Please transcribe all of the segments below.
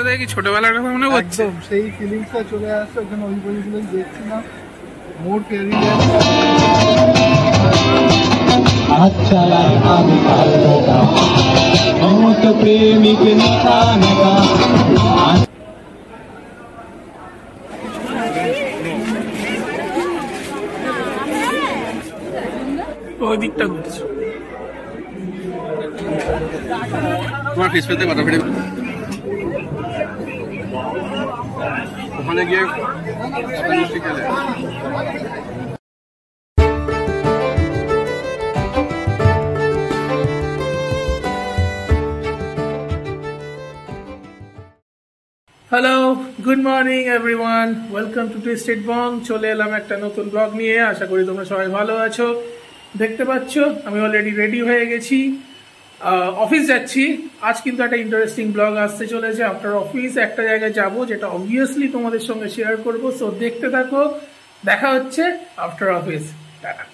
জায়গাগুলো দেখে ছোটবেলার কথা মনে হচ্ছে, সেই ফিলিংসটা চলে আসছে। ওখানে ওই বইগুলো দেখছিলাম, মোর ফেরি अच्छा लगा तो प्रेमिक ওই দিকটা ঘুরছে। তোমার ফিস পেতে কথা ফেটে ওখানে গিয়ে খেলে। Hello, good morning everyone, welcome to Twisted Bong. চলে এলাম একটা নতুন ব্লগ নিয়ে। আশা করি তোমরা সবাই ভালো আছো। দেখতে পাচ্ছ আমি অলরেডি রেডি হয়ে গেছি, অফিস যাচ্ছি। আজ কিন্তু একটা ইন্টারেস্টিং ব্লগ আসতে চলেছে। আফটার অফিস একটা জায়গায় যাব, যেটা অবভিয়াসলি তোমাদের সঙ্গে শেয়ার করবো। সো দেখতে থাকো, দেখা হচ্ছে আফটার অফিস। টাটা।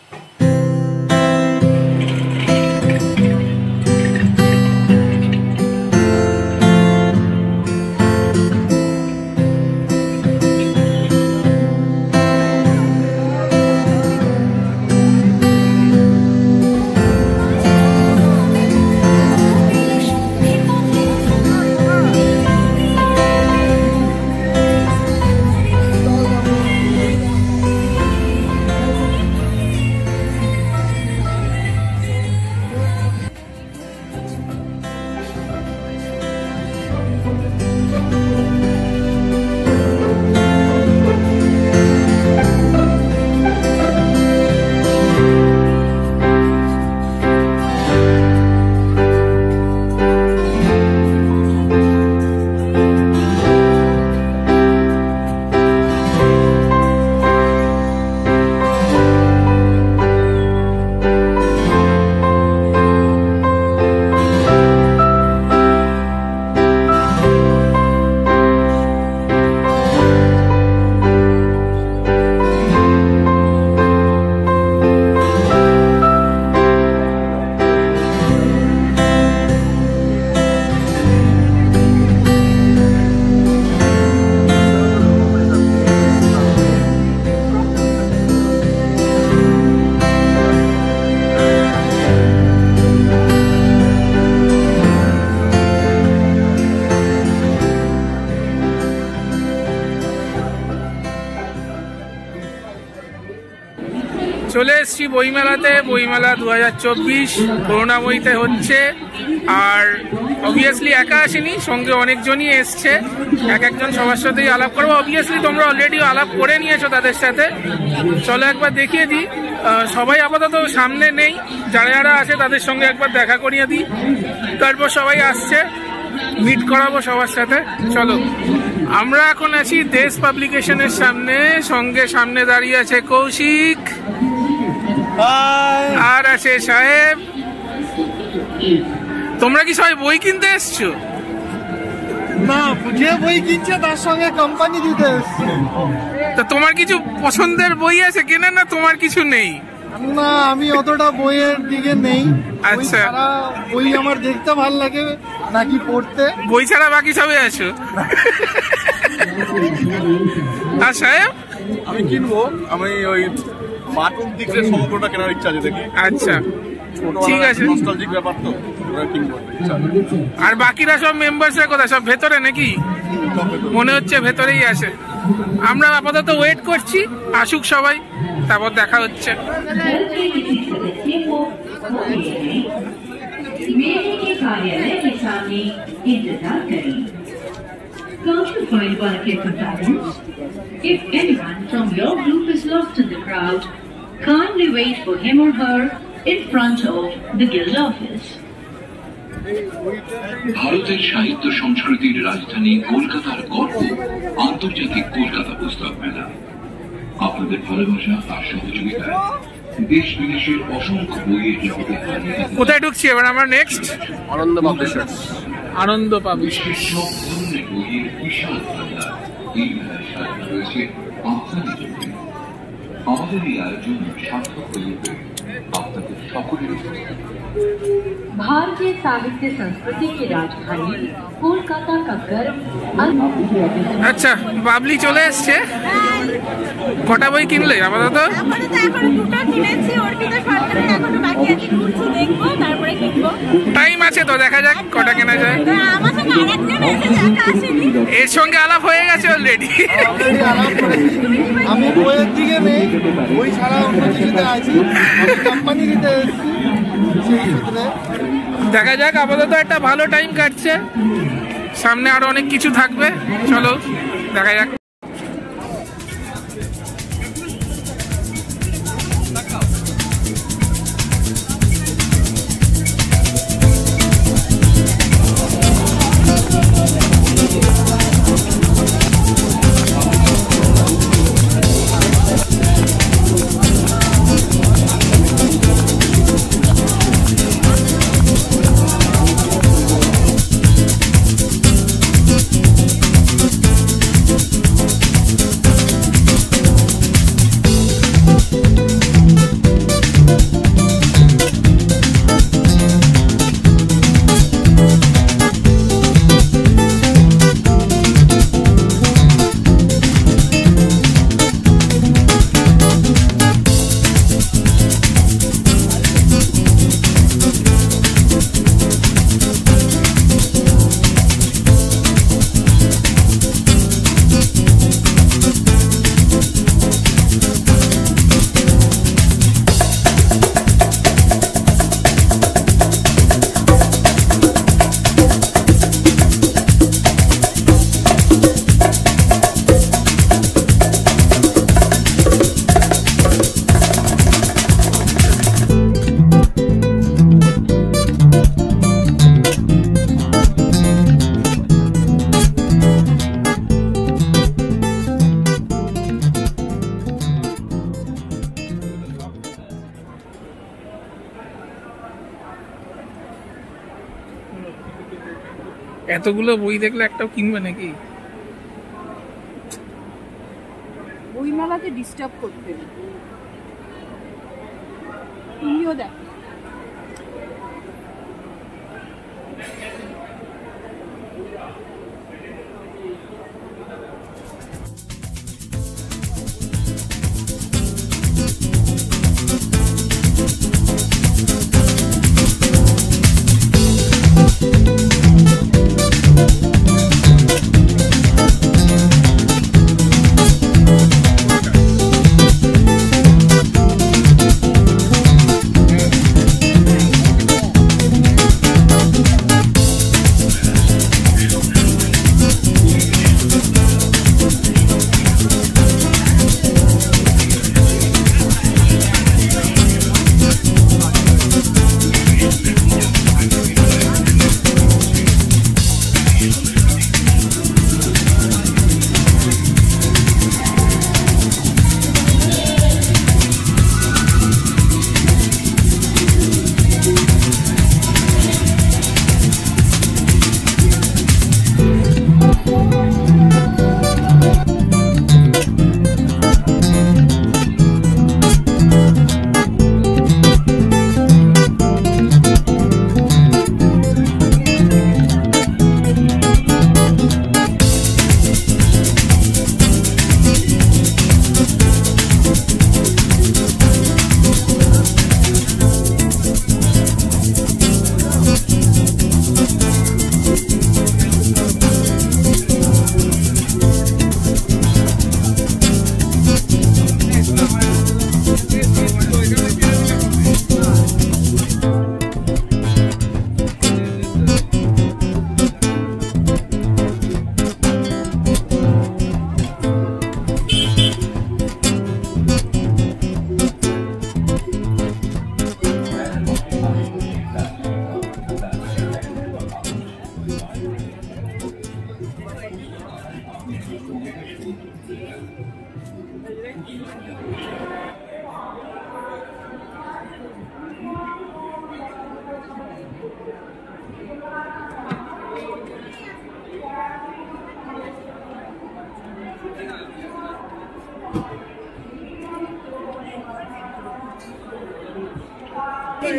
চলে এসছি বইমেলাতে। বইমেলা 2024 করুণাময়ীতে হচ্ছে। আর অবভিয়াসলি একা আসেনি, সঙ্গে অনেকজনই এসছে। একজন সবার সাথেই আলাপ করবো। অবভিয়াসলি তোমরা অলরেডি আলাপ করে নিয়েছো তাদের সাথে। চলো একবার দেখিয়ে দিই। সবাই আপাতত সামনে নেই, যারা যারা আছে তাদের সঙ্গে একবার দেখা করিয়ে দিই। তারপর সবাই আসছে, মিট করাবো সবার সাথে। চলো, আমরা এখন আছি দেশ পাবলিকেশনের সামনে। সামনে দাঁড়িয়ে আছে কৌশিক, আর আছে সাহেব। তোমরা কি সবাই বই কিনতে এসছো? না, যে বই কিনছে তার সঙ্গে কোম্পানি দিতে এসছে। তা তোমার কিছু পছন্দের বই আছে কেনা, না তোমার কিছু নেই? না, আমি অতটা বইয়ের দিকে নেই। আচ্ছা, বই আমার দেখতে ভালো লাগে নাকি পড়তে। বই ছাড়া বাকি সবই আছো। আর সাহেব? আমি কিনবো, আমি ওই মাটুন দিকের সমগ্রটা কেনার ইচ্ছা আছে দেখি। আচ্ছা, ঠিক আছে। নস্টালজিক ব্যাপার তো, কিনবো। আর বাকিরা সব মেম্বারসরা কোথায়? সব ভেতরে নাকি? মনে হচ্ছে ভেতরেই আছে। আমরা আপাতত ওয়েট করছি, আসুক সবাই, তারপর দেখা হচ্ছে। Can't you find one of your companions? If anyone from your group is lost in the crowd, kindly wait for him or her in front of the guild office. ভারতের সাহিত্য সংস্কৃতির রাজধানী কলকাতার গর্ব আন্তর্জাতিক কলকাতা পুস্তক মেলা। আপনাদের ভালোবাসা আর সহযোগিতায় দেশ বিদেশের অসংখ্য বইয়ের জগতে। কোথায় ঢুকছি এবার আমরা? নেক্সট আনন্দ পাবলিশার্স। আনন্দ পাবলিশার্স। সব ধরনের বইয়ের বিশাল ভান্ডার এই মেলায় সাজানো রয়েছে আপনাদের জন্য। আমাদের এই আয়োজন সার্থক হয়ে উঠবে আপনাদের সকলের উপস্থিতি। भारतीय साहित्य संस्कृति की राजधानी कोलकाता का गर्व। আচ্ছা, বাবলি চলে এসছে। কটা বই কিনলে আপাতত? টাইম আছে তো, দেখা যাক কটা কেনা যায়। এর সঙ্গে আলাপ হয়ে গেছে অলরেডি। আমি বইয়ের দিকে নেই, বই ছাড়া অন্য কিছুতে আছি, কোম্পানি দিতে এসেছি সেই সূত্রে। দেখা যাক, আপাতত একটা ভালো টাইম কাটছে, সামনে আরো অনেক কিছু থাকবে। চলো দেখা যাক। এতগুলো বই দেখলে একটাও কিনবে নাকি? বইমেলাতে ডিস্টার্ব করতে তুমিও দেখ।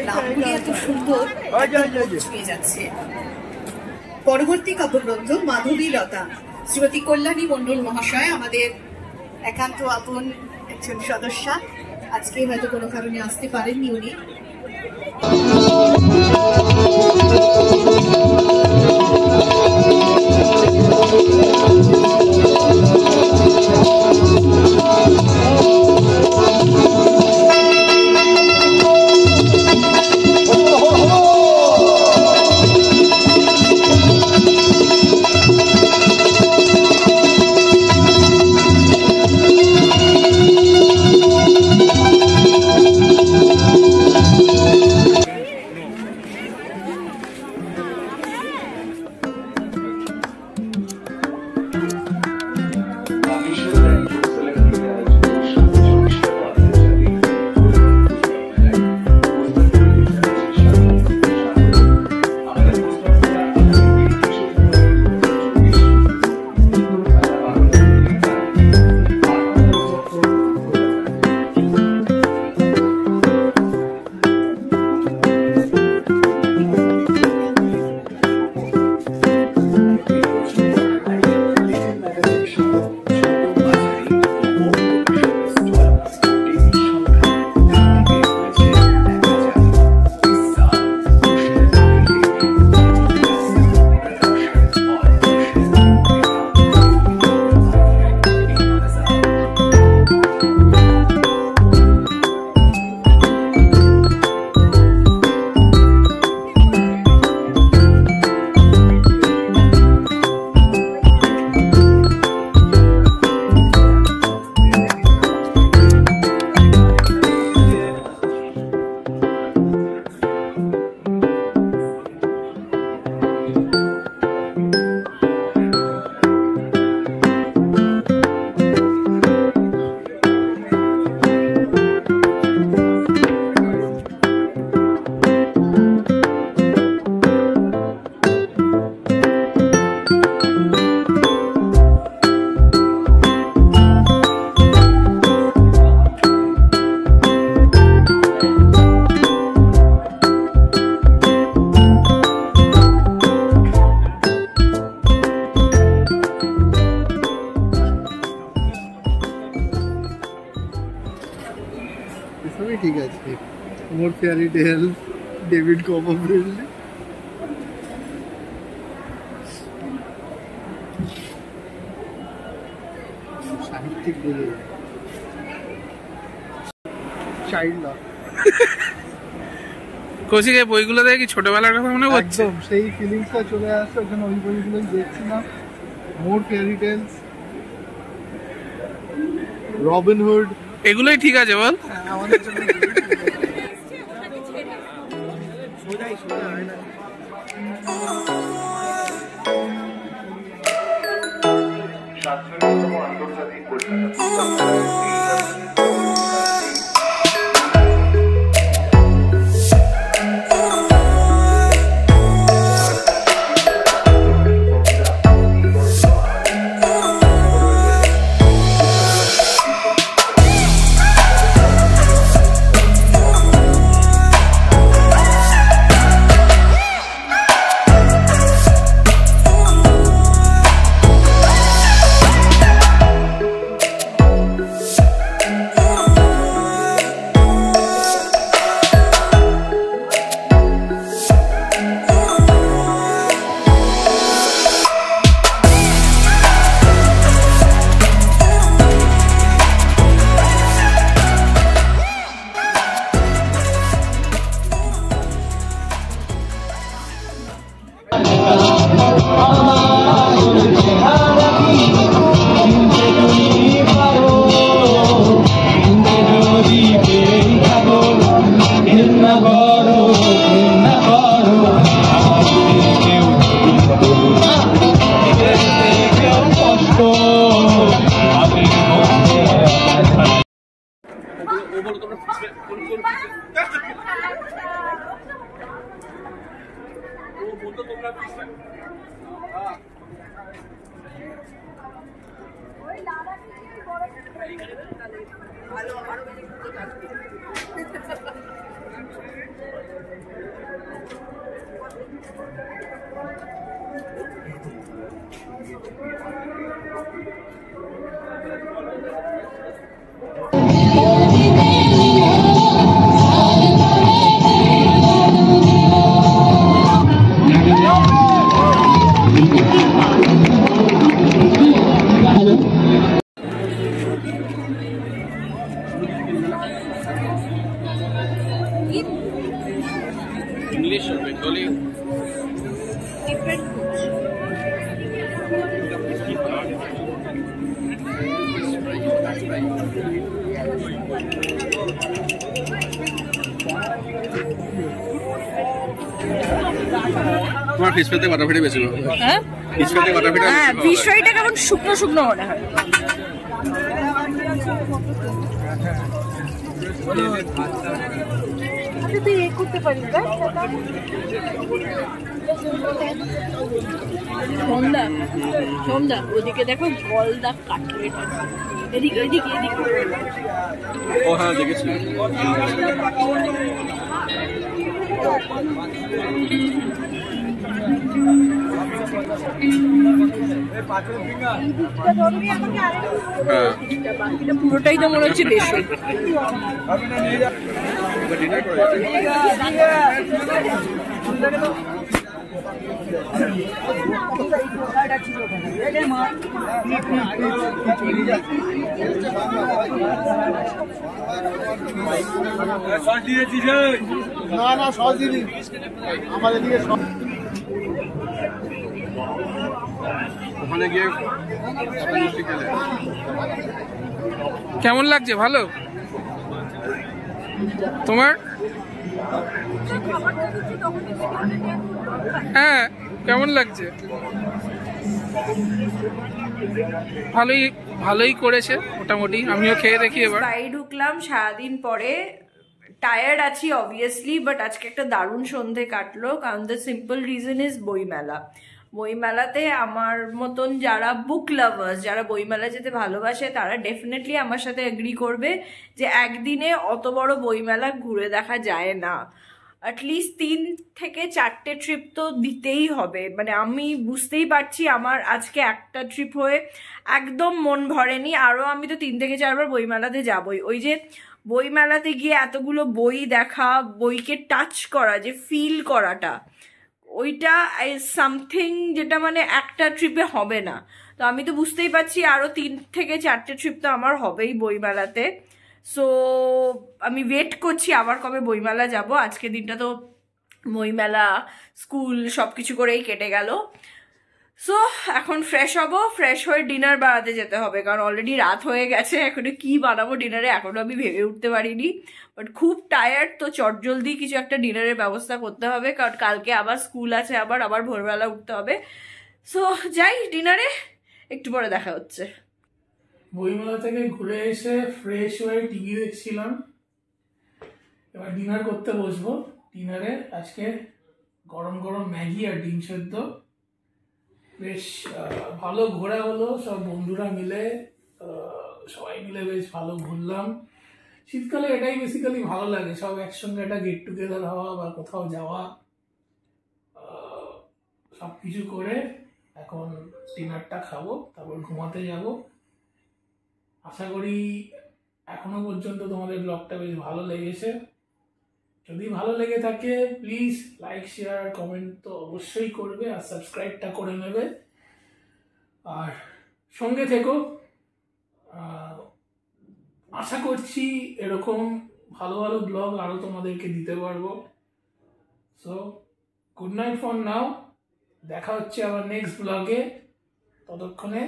নামগুলি এত সুন্দর, ছুঁয়ে যাচ্ছে। পরবর্তী কাব্যগ্রন্থ মাধবী লতা। শ্রীমতী কল্যাণী মণ্ডল মহাশয় আমাদের একান্ত আপন একজন সদস্যা, আজকে হয়তো কোনো কারণে আসতে পারেননি উনি। ঠিক আছে, মোর ফেয়ারি টেল, ডেভিড কপারফিল্ড। সাহিত্যিক বলে চাইল্ড লক। কৌশিক, এই বইগুলো দেখে কি ছোটবেলার কথা মনে পড়ছে? একদম সেই ফিলিংসটা চলে আসছে, ওখানে ওই বইগুলোই দেখছিলাম। মোর ফেয়ারি টেলস, রবিন হুড, এগুলোই ঠিক আছে বল। আমাদের জন্য আন্তর্জাতিক ভালো আরো বেশি English or Bengali? Different foods. তোমার ফিশ পেতে বাটা ফেটে বেশি হ্যাঁ ফিশ পেতে বাটা ফেটে হ্যাঁ ফিশ ফ্রাইটা কেমন শুকনো শুকনো মনে হয়। তুই এ করতে পারিস সন্ধ্যা সন্ধ্যা ওদিকে দেখো গলদা কাটলেট আছে এদিকে এদিকে এদিকে ও হ্যাঁ দেখেছি বাকিটা পুরোটাই তো মনে হচ্ছে দেশে। না না সস দিলি আমার এদিকে ওখানে গিয়ে কেমন লাগছে? ভালো? তোমার? হ্যাঁ, কেমন লাগছে? ভালোই ভালোই করেছে মোটামুটি, আমিও খেয়ে দেখি এবার। বাড়ি ঢুকলাম সারাদিন পরে, টায়ার্ড আছি অবভিয়াসলি, বাট আজকে একটা দারুণ সন্ধে কাটলো, কারণ দ্য সিম্পল রিজন ইজ বইমেলা। বইমেলাতে আমার মতন যারা বুক লাভার্স, যারা বইমেলা যেতে ভালোবাসে, তারা ডেফিনেটলি আমার সাথে এগ্রি করবে যে একদিনে অত বড় বইমেলা ঘুরে দেখা যায় না। অ্যাটলিস্ট 3 থেকে 4টে ট্রিপ তো দিতেই হবে। মানে আমি বুঝতেই পারছি আমার আজকে একটা ট্রিপ হয়ে একদম মন ভরেনি, আরও আমি তো 3 থেকে 4 বার বইমেলাতে যাবই। ওই যে বইমেলাতে গিয়ে এতগুলো বই দেখা, বইকে টাচ করা, যে ফিল করাটা, ওইটা সামথিং যেটা মানে একটা ট্রিপে হবে না। তো আমি তো বুঝতেই পারছি আরও 3 থেকে 4টে ট্রিপ তো আমার হবেই বইমেলাতে। সো আমি ওয়েট করছি আবার কবে বইমেলা যাব। আজকে দিনটা তো বইমেলা, স্কুল সব কিছু করেই কেটে গেল। সো এখন ফ্রেশ হব, ফ্রেশ হয়ে ডিনার বানাতে যেতে হবে, কারণ অলরেডি রাত হয়ে গেছে। এখনো কি বানাবো ডিনারে এখনো আমি ভেবে উঠতে পারিনি, বাট খুব টায়ার্ড, তো চটজলদি কিছু একটা ডিনারের ব্যবস্থা করতে হবে, কারণ কালকে আবার স্কুল আছে, আবার ভোরবেলা উঠতে হবে। সো যাই ডিনারে, একটু পরে দেখা হচ্ছে। বইমেলা থেকে ঘুরে এসে ফ্রেশ হয়ে টিভি দেখছিলাম, এবার ডিনার করতে বসবো। ডিনারে আজকে গরম গরম ম্যাগি আর ডিম সেদ্ধ। বেশ ভালো ঘোরা হলো, সব বন্ধুরা মিলে, সবাই মিলে বেশ ভালো ঘুরলাম। শীতকালে এটাই বেসিক্যালি ভালো লাগে, সব একসঙ্গে একটা গেট টুগেদার হওয়া বা কোথাও যাওয়া, সব কিছু করে এখন ডিনারটা খাবো, তারপর ঘুমাতে যাব। আশা করি এখনো পর্যন্ত তোমাদের ব্লগটা বেশ ভালো লেগেছে। যদি ভালো লেগে থাকে প্লিজ লাইক, শেয়ার, কমেন্ট তো অবশ্যই করবে, আর সাবস্ক্রাইবটা করে নেবে, আর সঙ্গে থেকো। আশা করছি এরকম ভালো ভালো ব্লগ আরও তোমাদেরকে দিতে পারবো। So good night for now, দেখা হচ্ছে আবার নেক্সট ব্লগে। ততক্ষণে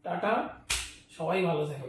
টাটা, সবাই ভালো থেকো।